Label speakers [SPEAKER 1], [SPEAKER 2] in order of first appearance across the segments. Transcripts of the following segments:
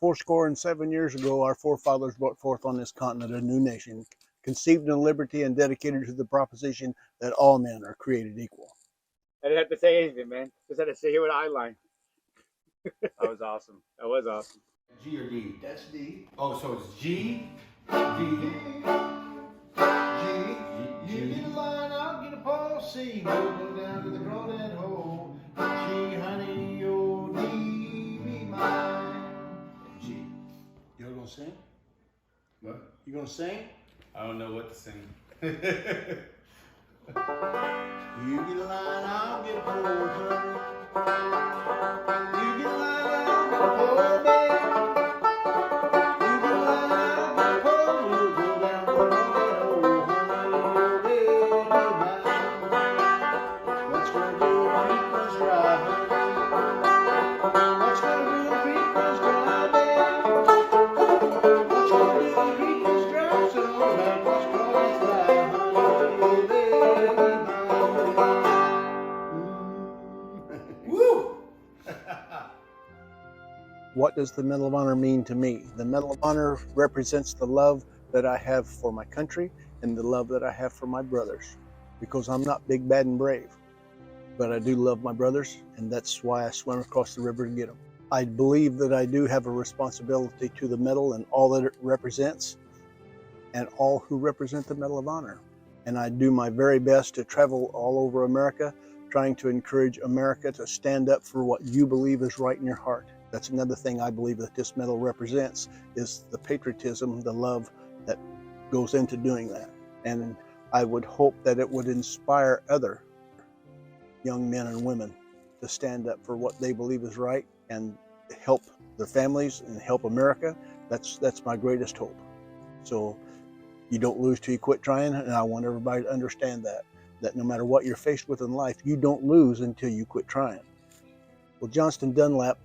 [SPEAKER 1] Fourscore and 7 years ago, our forefathers brought forth on this continent a new nation, conceived in liberty and dedicated to the proposition that all men are created equal.
[SPEAKER 2] I didn't have to say anything, man. Just had to say it with eye line. That was awesome. That was awesome.
[SPEAKER 3] G or D?
[SPEAKER 4] That's D.
[SPEAKER 3] Oh, so it's G, D,
[SPEAKER 4] G. You get a line, I'll get a pole. C. Go down to the crawdad hole. G, honey, O, D, be mine.
[SPEAKER 1] G. You're gonna sing?
[SPEAKER 3] What?
[SPEAKER 1] You gonna sing?
[SPEAKER 3] I don't know what to sing.
[SPEAKER 4] You get a line, I'll get a pole, honey. You get a line, I'll get a pole, babe. You get a line, I'll get a pole. You go down to the crawdad hole, honey, O, baby, be mine. What's gonna do a creek runs dry, honey? What's gonna do a creek runs dry, babe? What's gonna do a creek runs dry? So back what's crawling fly, honey, baby, be mine. Woo!
[SPEAKER 1] What does the Medal of Honor mean to me? The Medal of Honor represents the love that I have for my country and the love that I have for my brothers, because I'm not big, bad, and brave, but I do love my brothers, and that's why I swim across the river to get them. I believe that I do have a responsibility to the medal and all that it represents, and all who represent the Medal of Honor. And I do my very best to travel all over America, trying to encourage America to stand up for what you believe is right in your heart. That's another thing I believe that this medal represents, is the patriotism, the love that goes into doing that. And I would hope that it would inspire other young men and women to stand up for what they believe is right and help their families and help America. That's my greatest hope. So you don't lose till you quit trying, and I want everybody to understand that no matter what you're faced with in life, you don't lose until you quit trying. Well, Johnston Dunlap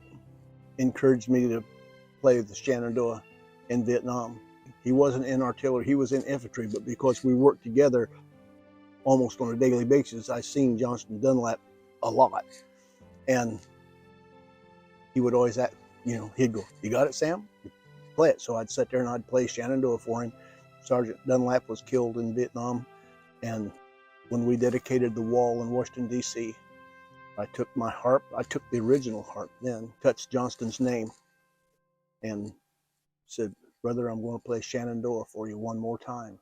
[SPEAKER 1] encouraged me to play the Shenandoah in Vietnam. He wasn't in artillery, he was in infantry, but because we worked together almost on a daily basis, I seen Johnston Dunlap a lot. And he would always act, he'd go, "You got it, Sam? Play it." So I'd sit there and I'd play Shenandoah for him. Sergeant Dunlap was killed in Vietnam, and when we dedicated the wall in Washington, D.C., I took my harp, I took the original harp then, touched Johnston's name, and said, "Brother, I'm going to play Shenandoah for you one more time."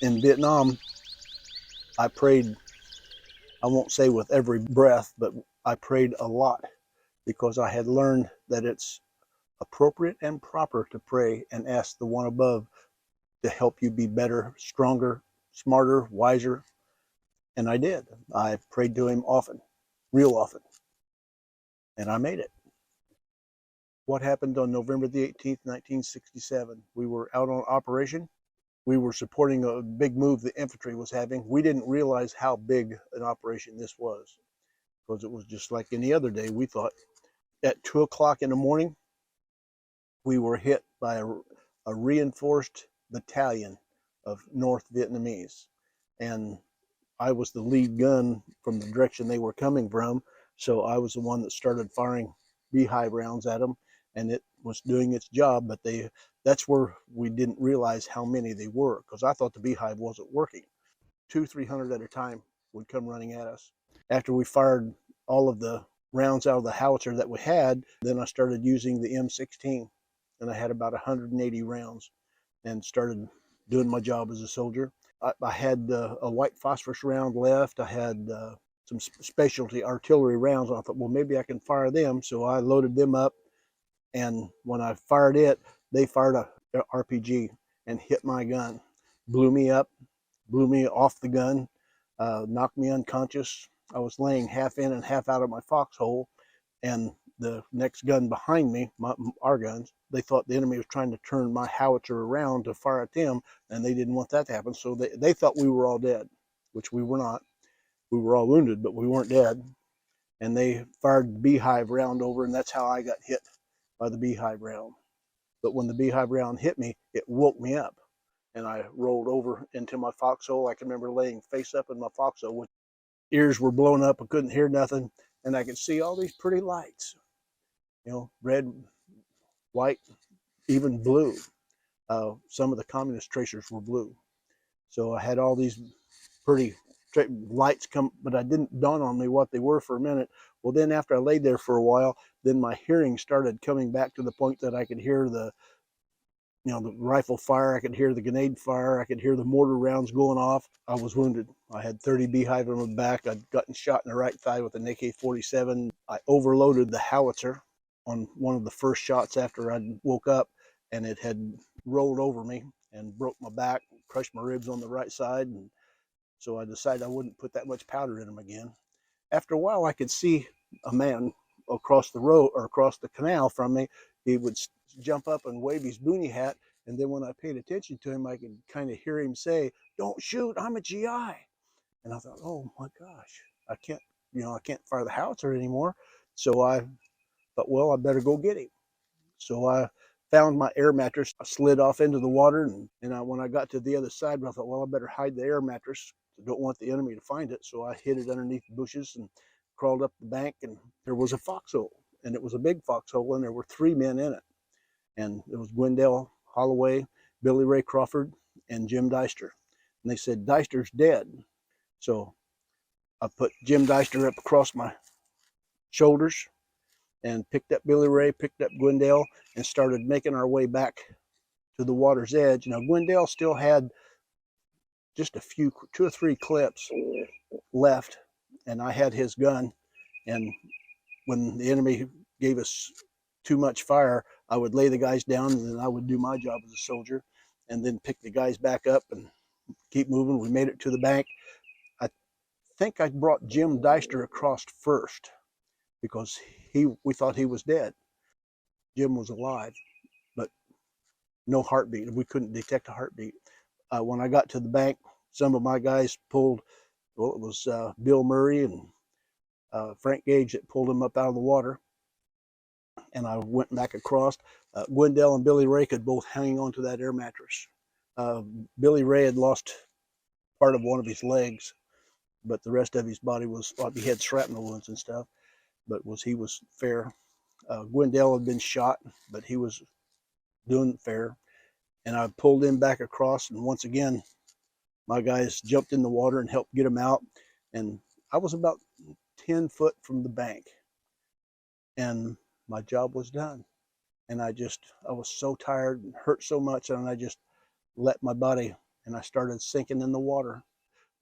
[SPEAKER 1] In Vietnam, I prayed, I won't say with every breath, but I prayed a lot, because I had learned that it's appropriate and proper to pray and ask the one above to help you be better, stronger, smarter, wiser. And I did. I prayed to him often, real often, and I made it. What happened on November the 18th, 1967? We were out on operation. We were supporting a big move the infantry was having. We didn't realize how big an operation this was, because it was just like any other day. We thought at 2 o'clock in the morning, we were hit by a reinforced battalion of North Vietnamese. And I was the lead gun from the direction they were coming from. So I was the one that started firing beehive rounds at them. and it was doing its job. But that's where we didn't realize how many they were, because I thought the beehive wasn't working. 200-300 at a time would come running at us. After we fired all of the rounds out of the howitzer that we had, then I started using the M16, and I had about 180 rounds and started doing my job as a soldier. I had a white phosphorus round left. I had some specialty artillery rounds, and I thought, well, maybe I can fire them. So I loaded them up, and when I fired it, they fired a RPG and hit my gun, blew me up, blew me off the gun, knocked me unconscious. I was laying half in and half out of my foxhole, and the next gun behind me, our guns, they thought the enemy was trying to turn my howitzer around to fire at them, and they didn't want that to happen. So they thought we were all dead, which we were not. We were all wounded, but we weren't dead. And they fired the beehive round over, and that's how I got hit by the beehive round. But when the beehive round hit me, it woke me up, and I rolled over into my foxhole. I can remember laying face up in my foxhole with ears were blown up. I couldn't hear nothing, and I could see all these pretty lights, red, white, even blue. Some of the communist tracers were blue. So I had all these pretty lights come, but I didn't dawn on me what they were for a minute. Well, then after I laid there for a while, then my hearing started coming back to the point that I could hear the rifle fire. I could hear the grenade fire. I could hear the mortar rounds going off. I was wounded. I had 30 beehive on my back. I'd gotten shot in the right thigh with an AK-47. I overloaded the howitzer on one of the first shots after I woke up, and it had rolled over me and broke my back, crushed my ribs on the right side. And so I decided I wouldn't put that much powder in them again. After a while, I could see a man across the road or across the canal from me. He would jump up and wave his boonie hat. And then when I paid attention to him, I could kind of hear him say, "Don't shoot, I'm a GI." And I thought, oh my gosh, I can't fire the howitzer anymore. So I thought, well, I better go get him. So I found my air mattress. I slid off into the water, and when I got to the other side, I thought, well, I better hide the air mattress. I don't want the enemy to find it. So I hid it underneath the bushes and crawled up the bank, and there was a foxhole, and it was a big foxhole, and there were 3 men in it. And it was Gwendell Holloway, Billy Ray Crawford, and Jim Deister. And they said, "Deister's dead." So I put Jim Deister up across my shoulders and picked up Billy Ray, picked up Gwendell, and started making our way back to the water's edge. Now, Gwendell still had just a few, 2 or 3 clips left, and I had his gun. And when the enemy gave us too much fire, I would lay the guys down, and then I would do my job as a soldier, and then pick the guys back up and keep moving. We made it to the bank. I think I brought Jim Deister across first because we thought he was dead. Jim was alive, but no heartbeat. We couldn't detect a heartbeat. When I got to the bank, some of my guys pulled, well, it was Bill Murray and Frank Gage that pulled him up out of the water. And I went back across. Gwendell and Billy Ray could both hang onto that air mattress. Billy Ray had lost part of one of his legs, but the rest of his body was, he had shrapnel wounds and stuff, but he was fair. Gwendell had been shot, but he was doing fair. And I pulled him back across, and once again, my guys jumped in the water and helped get him out. And I was about 10 foot from the bank, and my job was done. And I was so tired and hurt so much, and I just let my body, and I started sinking in the water.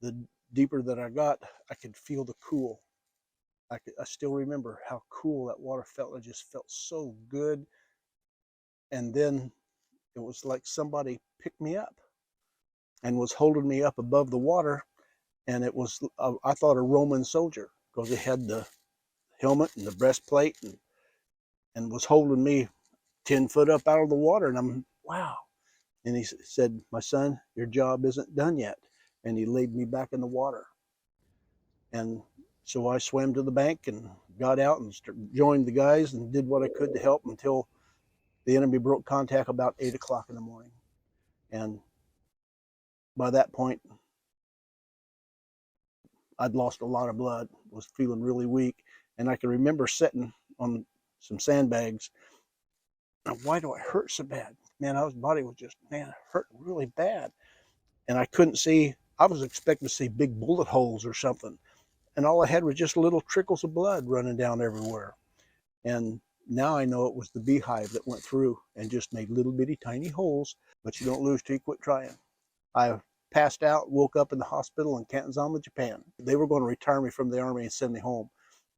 [SPEAKER 1] The deeper that I got, I could feel the cool. I still remember how cool that water felt. It just felt so good. And then it was like somebody picked me up and was holding me up above the water. And it was, I thought, a Roman soldier, because it had the helmet and the breastplate, and was holding me 10 foot up out of the water. And I'm, wow. And he said, "My son, your job isn't done yet." And he laid me back in the water. And so I swam to the bank and got out and joined the guys and did what I could to help until the enemy broke contact about 8 o'clock in the morning. And by that point, I'd lost a lot of blood, was feeling really weak. And I can remember sitting on some sandbags Why do I hurt so bad? Man, his body was just, man, hurting really bad. And I couldn't see, I was expecting to see big bullet holes or something. And all I had was just little trickles of blood running down everywhere. And now I know it was the beehive that went through and just made little bitty tiny holes, but you don't lose till you quit trying. I passed out, woke up in the hospital in Kanzama, Japan. They were going to retire me from the Army and send me home.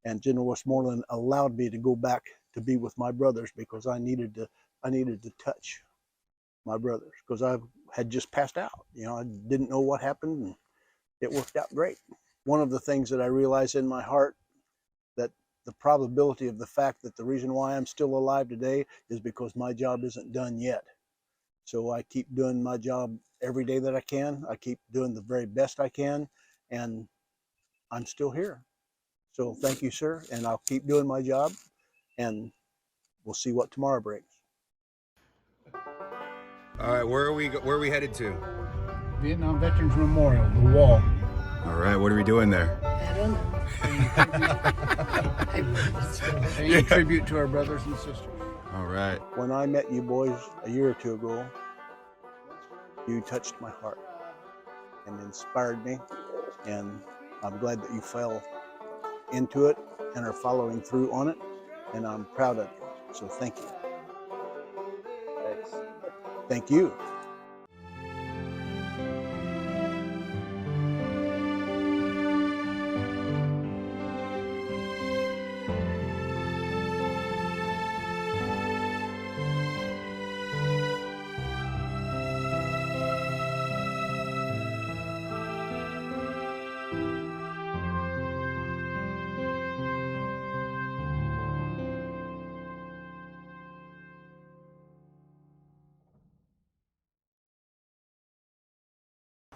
[SPEAKER 1] And General Westmoreland allowed me to go back to be with my brothers because I needed to touch my brothers because I had just passed out. You know, I didn't know what happened, and it worked out great. One of the things that I realized in my heart, that the probability of the fact that the reason why I'm still alive today is because my job isn't done yet. So I keep doing my job every day that I can. I keep doing the very best I can, and I'm still here. So thank you, sir, and I'll keep doing my job, and we'll see what tomorrow brings.
[SPEAKER 5] All right, where are we headed to?
[SPEAKER 4] Vietnam Veterans Memorial, the wall.
[SPEAKER 5] All right, what are we doing there?
[SPEAKER 6] I don't know.
[SPEAKER 4] Paying tribute to our brothers and sisters.
[SPEAKER 5] All right.
[SPEAKER 1] When I met you boys a year or two ago, you touched my heart and inspired me, and I'm glad that you fell into it and are following through on it, and I'm proud of you. So thank you.
[SPEAKER 2] Thanks.
[SPEAKER 1] Thank you.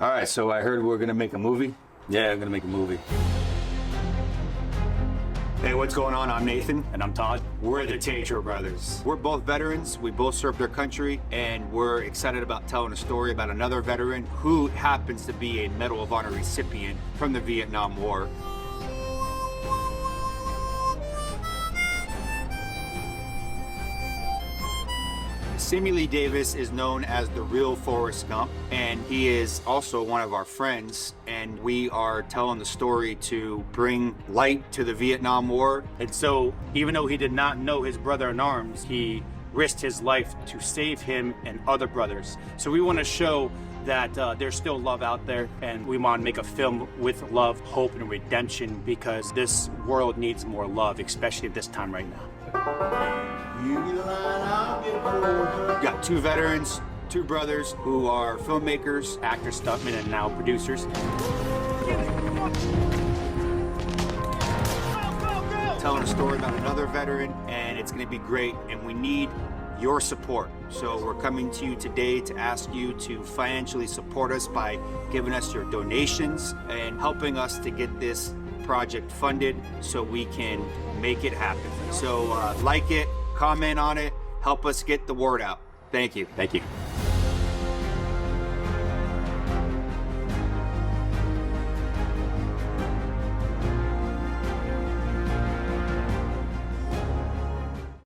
[SPEAKER 7] All right, so I heard we're gonna make a movie. Yeah, I'm gonna make a movie. Hey, what's going on? I'm Nathan.
[SPEAKER 8] And I'm Todd.
[SPEAKER 7] We're the Tatro Brothers. We're both veterans. We both served our country, and we're excited about telling a story about another veteran who happens to be a Medal of Honor recipient from the Vietnam War. Sammy Lee Davis is known as the real Forrest Gump, and he is also one of our friends, and we are telling the story to bring light to the Vietnam War.
[SPEAKER 8] And so, even though he did not know his brother in arms, he risked his life to save him and other brothers. So we want to show that there's still love out there, and we want to make a film with love, hope, and redemption, because this world needs more love, especially at this time right now.
[SPEAKER 4] You get a line, I'll get a
[SPEAKER 7] We've got two veterans, two brothers who are filmmakers,
[SPEAKER 8] Actors, stuntmen, and now producers.
[SPEAKER 7] telling a story about another veteran, and it's going to be great, and we need your support. So we're coming to you today to ask you to financially support us by giving us your donations and helping us to get this project funded so we can make it happen. So like it, comment on it, help us get the word out. Thank you.
[SPEAKER 8] Thank you.